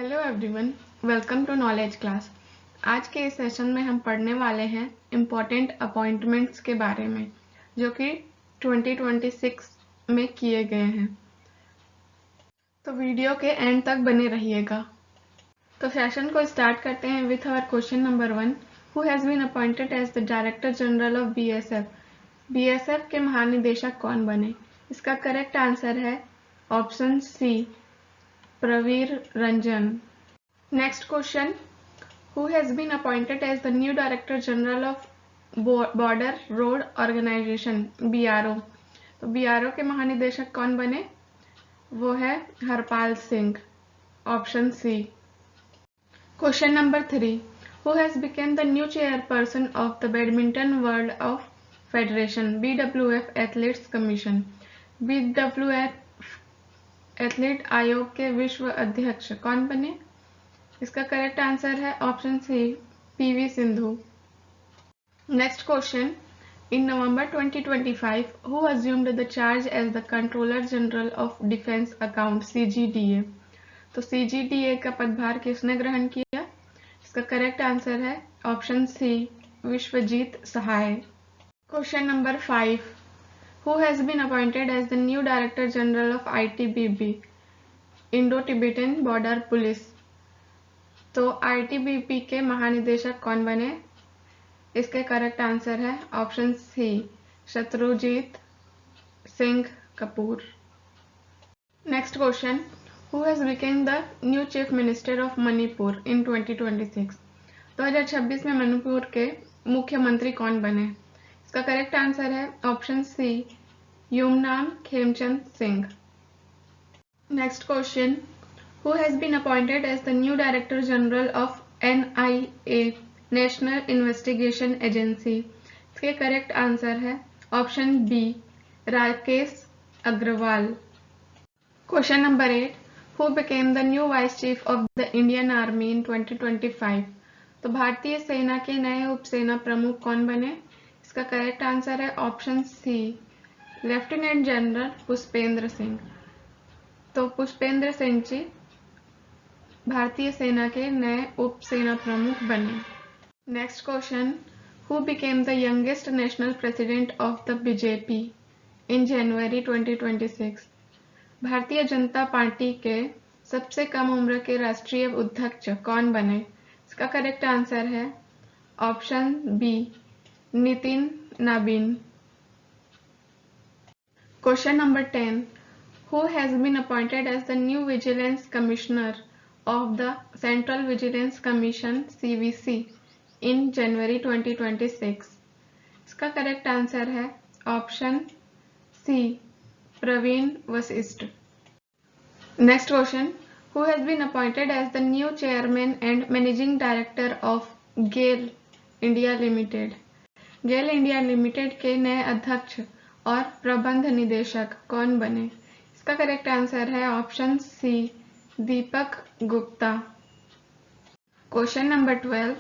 Hello everyone, welcome to knowledge class. आज के इस सेशन में हम पढ़ने वाले हैं इम्पोर्टेंट अपॉइंटमेंट्स के बारे में जो कि 2026 में किए गए हैं। तो वीडियो के एंड तक बने रहिएगा। तो सेशन को स्टार्ट करते हैं with our question number 1। Who has been appointed as the director general of BSF? BSF के महानिदेशक कौन बने? इसका करेक्ट आंसर है option C, Praveer Ranjan. Next question, who has been appointed as the new Director General of Border Road Organization BRO? तो BRO के महानिदेशक कौन बने? वो है Harpal Singh, option C. Question number 3, who has become the new chairperson of the Badminton World of Federation BWF Athletes Commission? BWF athlete आयोग के विश्व अध्यक्ष कौन बने? इसका करेक्ट आंसर है option C, PV Sindhu. Next question, in November 2025 who assumed the charge as the controller general of defence account CGDA? तो CGDA का पदभार किसने ग्रहण किया? इसका करेक्ट आंसर है option C, Vishwajit Sahay. Question number 5, who has been appointed as the new director general of ITBP Indo Tibetan border police? तो ITBP के महानिदेशक कौन बने? इसके करेक्ट आंसर है option C, Shatrujeet Singh Kapoor. Next question, who has become the new chief minister of Manipur in 2026? 2026 में मणिपुर के मुख्यमंत्री कौन बने? इसका करेक्ट आंसर है option C, Yumnam Khemchand Singh. Next question, who has been appointed as the new Director General of NIA National Investigation Agency? इसके correct answer है option B, Rakesh Agarwal. Question number 8, who became the new Vice Chief of the Indian Army in 2025? तो भारतीय सेना के नए उपसेना प्रमुख कौन बने? इसका करेक्ट आंसर है option C, lieutenant general Pushpendra Singh. तो पुष्पेंद्र सिंह जी भारतीय सेना के नए उप सेना प्रमुख बने। Next question, who became the youngest national president of the BJP in January 2026? Bharatiya Janata party के सबसे कम उम्र के राष्ट्रीय अध्यक्ष कौन बने? इसका करेक्ट आंसर है option B, Nitin Nabin. Question number 10, who has been appointed as the new vigilance commissioner of the Central Vigilance Commission CVC in January 2026? इसका करेक्ट आंसर है option C, Praveen Vashishtha. Next question, who has been appointed as the new chairman and managing director of GAIL India limited? GAIL India limited के नए अध्यक्ष और प्रबंध निदेशक कौन बने? इसका करेक्ट आंसर है option C, Deepak Gupta. Question number 12,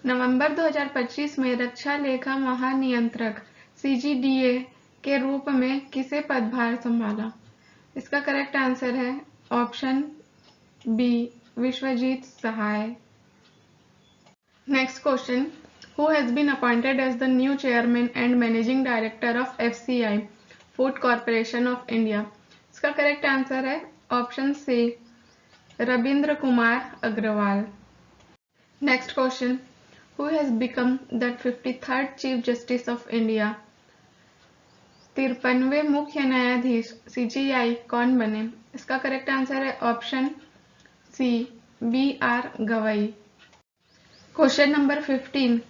नवंबर 2025 में रक्षा लेखा महानियंत्रक सीजीडीए के रूप में किसे पदभार संभाला? इसका करेक्ट आंसर है option B, Vishwajit Sahay. Next question, who has been appointed as the new chairman and managing director of FCI food corporation of India? इसका करेक्ट आंसर है option C, Ravindra Kumar Agarwal. Next question, who has become the 53rd chief justice of India? 53वें मुख्य न्यायाधीश CJI कौन बने? इसका correct answer है option C, B R Gavai. Question number 15,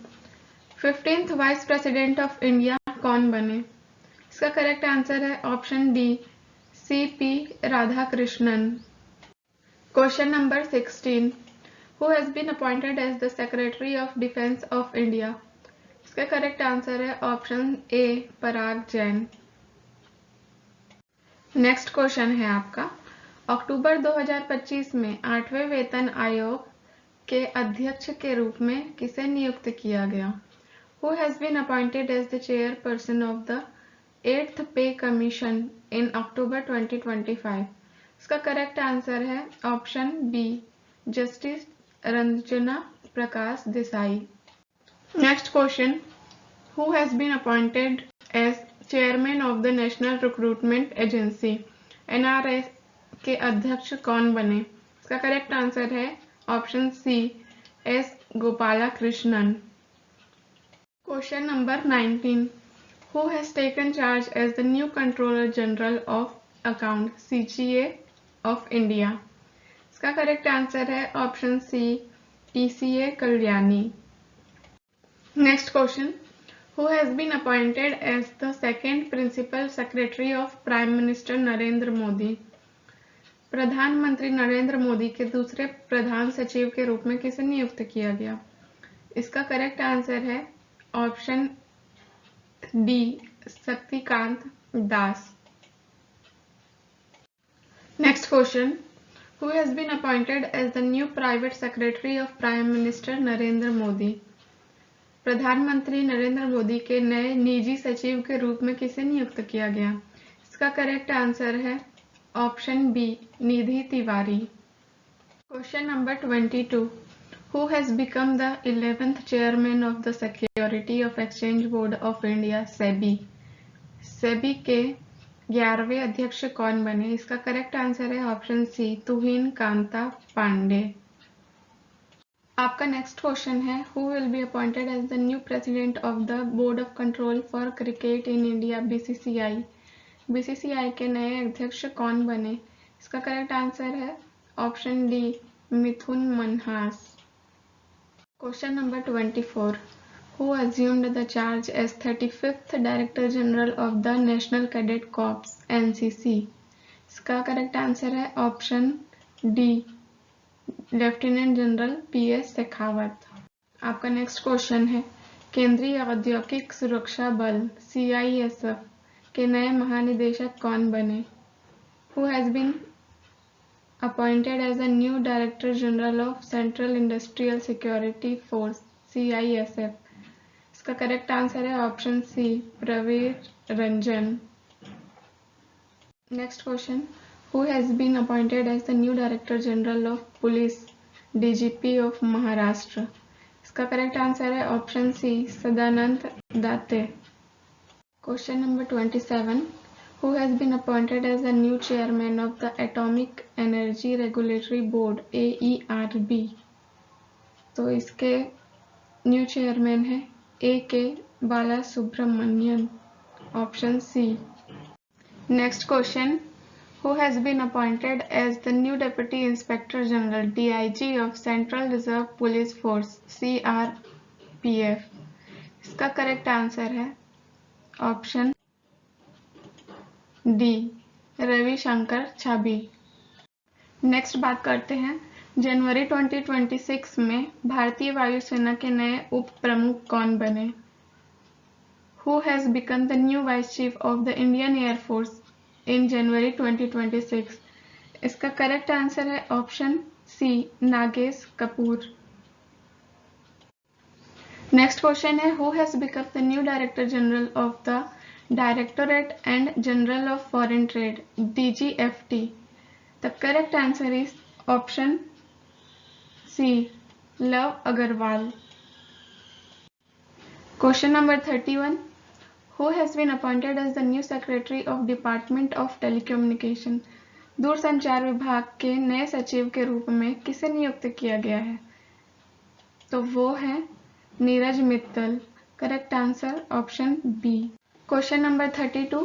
15th vice president of India कौन बने? इसका करेक्ट आंसर है option D, C P Radhakrishnan. Question number 16, who has been appointed as the secretary of defence of India? इसका correct answer है option A, Parag Jain. Next question है आपका, अक्टूबर 2025 में 8वें वेतन आयोग के अध्यक्ष के रूप में किसे नियुक्त किया गया? Who has been appointed as the chairperson of the 8th pay commission in October 2025? इसका करेक्ट आंसर है option B, justice Ranjana Prakash Desai. Next question, who has been appointed as chairman of the national recruitment agency, NRA के अध्यक्ष कौन बने? इसका correct answer है option C, S Gopalakrishnan. Question number 19, who has taken charge as the new controller general of account, CGA of India? इसका correct answer है option C, TCA Kalyani. Next question, who has been appointed as the second principal secretary of prime minister Narendra Modi? प्रधानमंत्री नरेंद्र मोदी के दूसरे प्रधान सचिव के रूप में किसे नियुक्त किया गया? इसका करेक्ट आंसर है option D, Shaktikanta Das. Next question, who has been appointed as the new private secretary of prime minister Narendra Modi? प्रधानमंत्री नरेंद्र मोदी के नए निजी सचिव के रूप में किसे नियुक्त किया गया? इसका करेक्ट आंसर है option B, Nidhi Tiwari. Question number 22, who has become the 11th chairman of the security of exchange board of India, SEBI? SEBI के 11वें अध्यक्ष कौन बने? इसका करेक्ट आंसर है ऑप्शन सी, तुहिन कांता पांडे। आपका नेक्स्ट क्वेश्चन है, who will be appointed as the new president of the board of control for cricket in India, BCCI? BCCI के नए अध्यक्ष कौन बने? इसका करेक्ट आंसर है option D, Mithun Manhas. Question number 24, who assumed the charge as 35th director general of the national cadet corps, NCC? इसका correct answer है option D, lieutenant general PS Shekhawat. आपका नेक्स्ट क्वेश्चन है, केंद्रीय औद्योगिक सुरक्षा बल, CISF के नए महानिदेशक कौन बने? Who has been appointed as a new director general of central industrial security force, CISF? इसका करेक्ट आंसर है option C, Praveer Ranjan. Next question, who has been appointed as the new Director General of Police, DGP of Maharashtra? इसका correct answer है option C, Sadanand Date. Question number 27, who has been appointed as the new chairman of the Atomic Energy Regulatory Board, AERB? तो इसके new chairman है AK Balasubramanian, option C. Next question, who has been appointed as the new Deputy Inspector General, DIG of Central Reserve Police Force, CRPF? इसका correct answer है option D, Ravishankar छवि। Next बात करते हैं, जनवरी 2026 में भारतीय वायुसेना के नए उप प्रमुख कौन बने? Who has become the new Vice Chief of the Indian Air Force in January 2026? इसका करेक्ट आंसर है option C, Nagesh Kapoor. Next question है, who has become the new director general of the directorate and general of foreign trade, DGFT? The correct answer is option C, Lav Agarwal. Question number 31, who has been appointed as the new secretary of Department of Telecommunication? दूरसंचार विभाग के नए सचिव के रूप में किसे नियुक्त किया गया है? तो वो है Neeraj Mittal. Correct answer option B. Question number 32,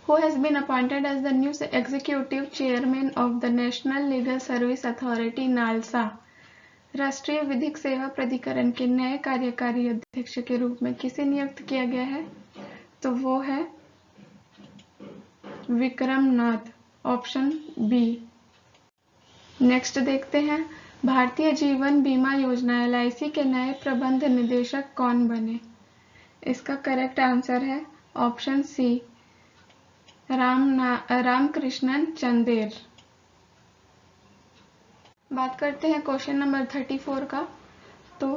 who has been appointed as the new executive chairman of the National Legal Service Authority, NALSA? राष्ट्रीय विधिक सेवा प्राधिकरण के नए कार्यकारी अध्यक्ष के रूप में किसे नियुक्त किया गया है? तो वो है विक्रम नाथ, ऑप्शन बी। नेक्स्ट देखते हैं, भारतीय जीवन बीमा योजना LIC के नए प्रबंध निदेशक कौन बने? इसका करेक्ट आंसर है ऑप्शन सी, रामकृष्णन चंदेर। बात करते हैं क्वेश्चन नंबर 34 का। तो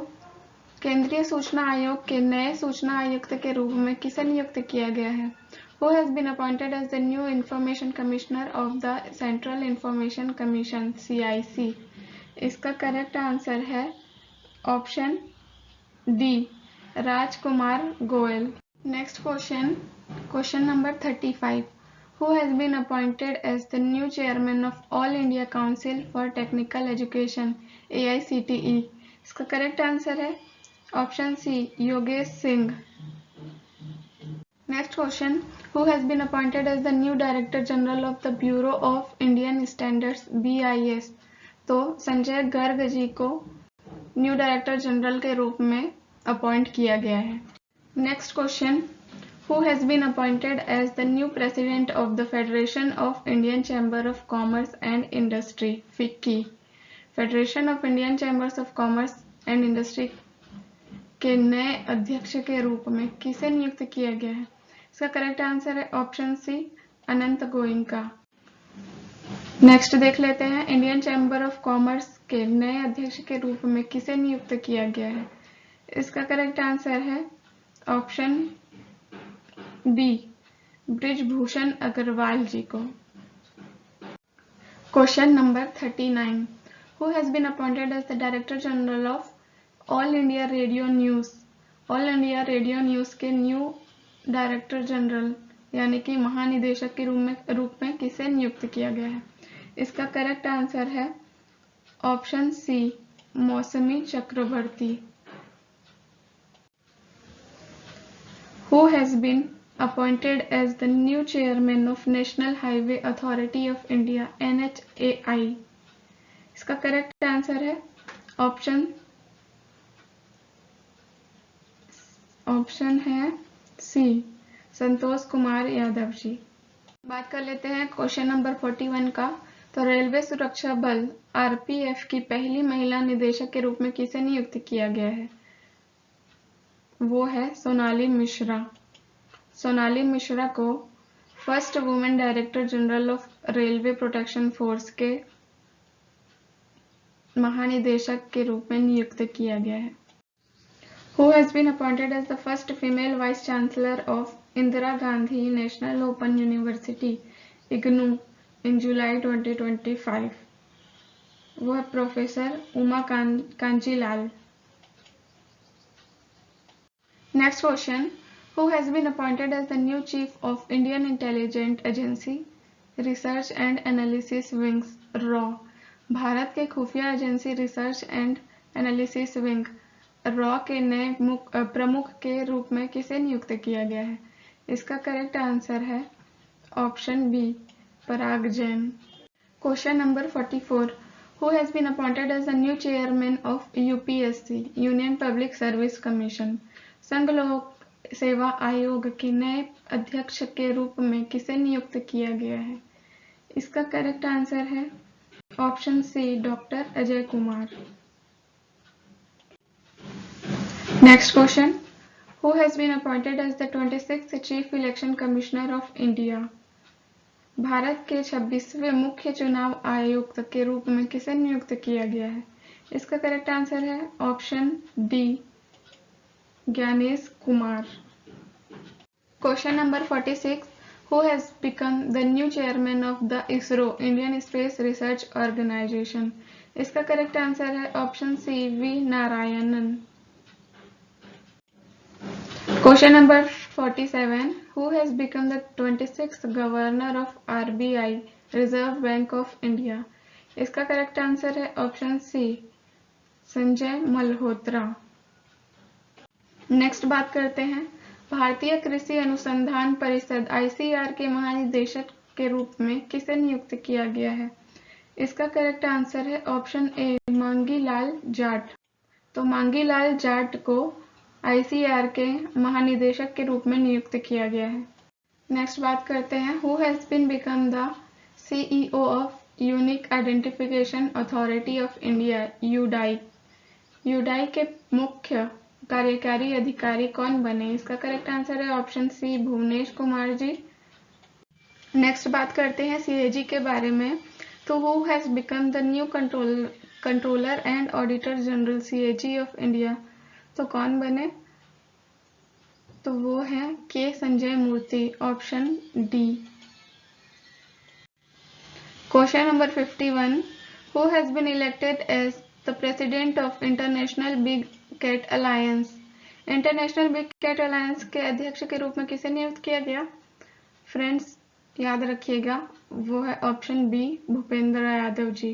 केंद्रीय सूचना आयोग के नए सूचना आयुक्त के रूप में किसे नियुक्त किया गया है? Who has been appointed as the new Information Commissioner of the Central Information Commission, CIC? इसका करेक्ट आंसर है option D, Rajkumar Goyal. Next question number 35। Who has been appointed as the new chairman of All India Council for Technical Education AICTE? इसका correct answer है option C, Yogesh Singh. Next question, Who has been appointed as the new Director General of the Bureau of Indian Standards BIS? तो संजय गर्ग जी को new director general के रूप में appoint किया गया है। Next question, Who has been appointed as the new president of the Federation of Indian Chamber of Commerce and Industry FICCI? Federation of Indian chambers of commerce and industry के नए अध्यक्ष के रूप में किसे नियुक्त किया गया है? इसका करेक्ट आंसर है ऑप्शन सी, अनंत गोयनका। नेक्स्ट देख लेते हैं, इंडियन चैम्बर ऑफ कॉमर्स के नए अध्यक्ष के रूप में किसे नियुक्त किया गया है? इसका करेक्ट आंसर है ऑप्शन बी, ब्रिजभूषण अग्रवाल जी को। Question number 39। Who has been appointed as the Director General of All India Radio News? All India radio news के न्यू डायरेक्टर जनरल यानी कि महानिदेशक के रूप में किसे नियुक्त किया गया है? इसका करेक्ट आंसर है ऑप्शन सी, मौसमी चक्रवर्ती। Who has been appointed as the new chairman of National Highway Authority of India NHAI? इसका करेक्ट आंसर है ऑप्शन है सी, संतोष कुमार यादव जी। बात कर लेते हैं क्वेश्चन नंबर 41 का। तो रेलवे सुरक्षा बल RPF की पहली महिला निदेशक के रूप में किसे नियुक्त किया गया है? वो है सोनाली मिश्रा। सोनाली मिश्रा को first women director general of railway protection force के महानिदेशक के रूप में नियुक्त किया गया है। Who has been appointed as the first female vice chancellor of Indira Gandhi National Open University IGNOU in July 2025? वो है professor Uma Kanjilal. Next question, Who has been appointed as the new chief of Indian Intelligence Agency Research and Analysis Wings RAW? Bharat के खुफिया agency research and analysis wing raw के नए प्रमुख के रूप में किसे नियुक्त किया गया है? इसका करेक्ट आंसर है option B, Parag Jain. Question number 44। Who has been appointed as the new chairman of UPSC Union Public Service Commission? संघ लोक सेवा आयोग के नए अध्यक्ष के रूप में किसे नियुक्त किया गया है? इसका करेक्ट आंसर है option C, doctor Ajay Kumar. Next question, Who has been appointed as the 26th Chief Election Commissioner of India? Bharat के 26वें मुख्य चुनाव आयुक्त के रूप में किसे नियुक्त किया गया है? इसका करेक्ट आंसर है option D, Gyanesh Kumar. Question number 46। Who has become the new chairman of the ISRO Indian Space Research Organization? इसका करेक्ट आंसर है option C, V Narayanan. Question number 47। Who has become the 26th governor of RBI Reserve Bank of India? इसका correct answer है option C, Sanjay Malhotra. Next बात करते हैं, भारतीय कृषि अनुसंधान परिषद ICAR के महानिदेशक के रूप में किसे नियुक्त किया गया है? इसका करेक्ट आंसर है ऑप्शन ए, मांगीलाल जाट। तो मांगीलाल जाट को ICAR के महानिदेशक के रूप में नियुक्त किया गया है। नेक्स्ट बात करते हैं, Who has been become the CEO of Unique Identification Authority of India UDAI? UDAI के मुख्य कार्यकारी अधिकारी कौन बने? इसका करेक्ट आंसर है ऑप्शन सी, भुवनेश कुमार जी। नेक्स्ट बात करते हैं CAG के बारे में। तो Who has become the new controller and auditor general CAG of India? तो कौन बने? तो वो है K Sanjay Murthy, option D. Question number 51। Who has been elected as the president of International Big Cat Alliance? International big cat alliance के अध्यक्ष के रूप में किसे नियुक्त किया गया? फ्रेंड्स याद रखिएगा, वो है option B, Bhupender Yadav ji.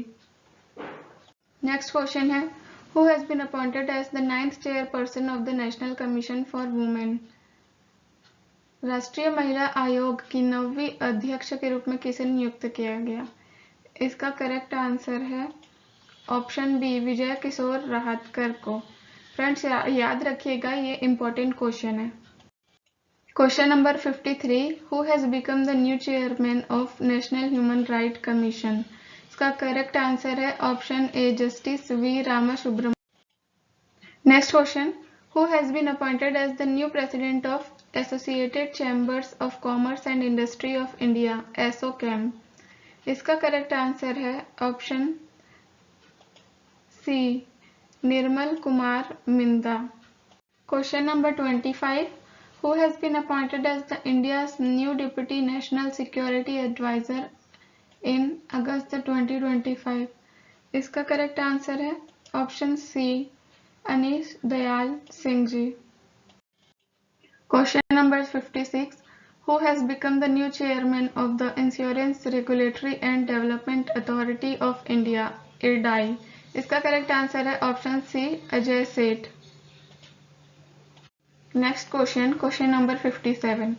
Next question है, who has been appointed as the 9th chairperson of the national commission for women? राष्ट्रीय महिला आयोग की 9वीं अध्यक्ष के रूप में किसे नियुक्त किया गया? इसका करेक्ट आंसर है ऑप्शन बी, विजय किशोर राहतकर को। फ्रेंड्स याद रखिएगा, ये इंपॉर्टेंट क्वेश्चन है। Question number 53, who has become the new chairman of national human right commission? इसका करेक्ट आंसर है option A, justice V Ramasubramanian. Next question, who has been appointed as the new president of associated chambers of commerce and industry of India, ASSOCHAM? इसका correct answer है option C, Nirmal Kumar Minda. Question number 25, who has been appointed as the India's new deputy national security adviser in August 2025? इसका correct answer है option C, Anish Dayal Singh ji. Question number 56, who has become the new chairman of the Insurance Regulatory and Development Authority of India, IRDAI? इसका correct answer है option सी, अजय सेठ। Next question, question number 57,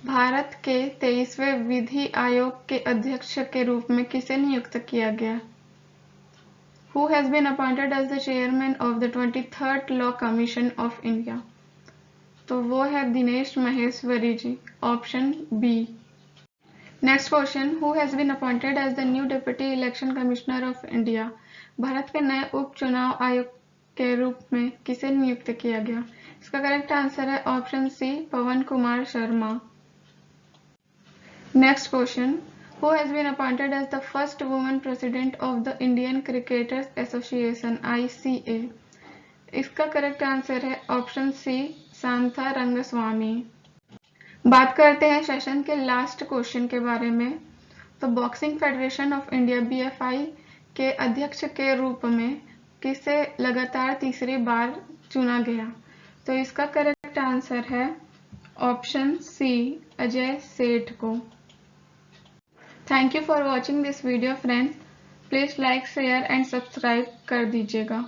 Bharat के 23वें विधि आयोग के अध्यक्ष के रूप में किसे नियुक्त किया गया? Who has been appointed as the chairman of the 23rd Law Commission of India? तो वो है Dinesh Maheshwari ji, option B. Next question, who has been appointed as the new deputy election commissioner of India? Bharat के नए उप चुनाव आयोग के रूप में किसे नियुक्त किया गया? इसका करेक्ट आंसर है option C, Pawan Kumar Sharma. Next question, who has been appointed as the first women president of the Indian cricketers association, ICA? इसका करेक्ट आंसर है ऑप्शन सी, शांता रंगस्वामी। बात करते हैं सेशन के लास्ट क्वेश्चन के बारे में। तो boxing federation of India BFI के अध्यक्ष के रूप में किसे लगातार तीसरी बार चुना गया? तो इसका करेक्ट आंसर है ऑप्शन सी, अजय सेठ को। Thank you for watching this video friends. Please like, share and subscribe कर दीजिएगा।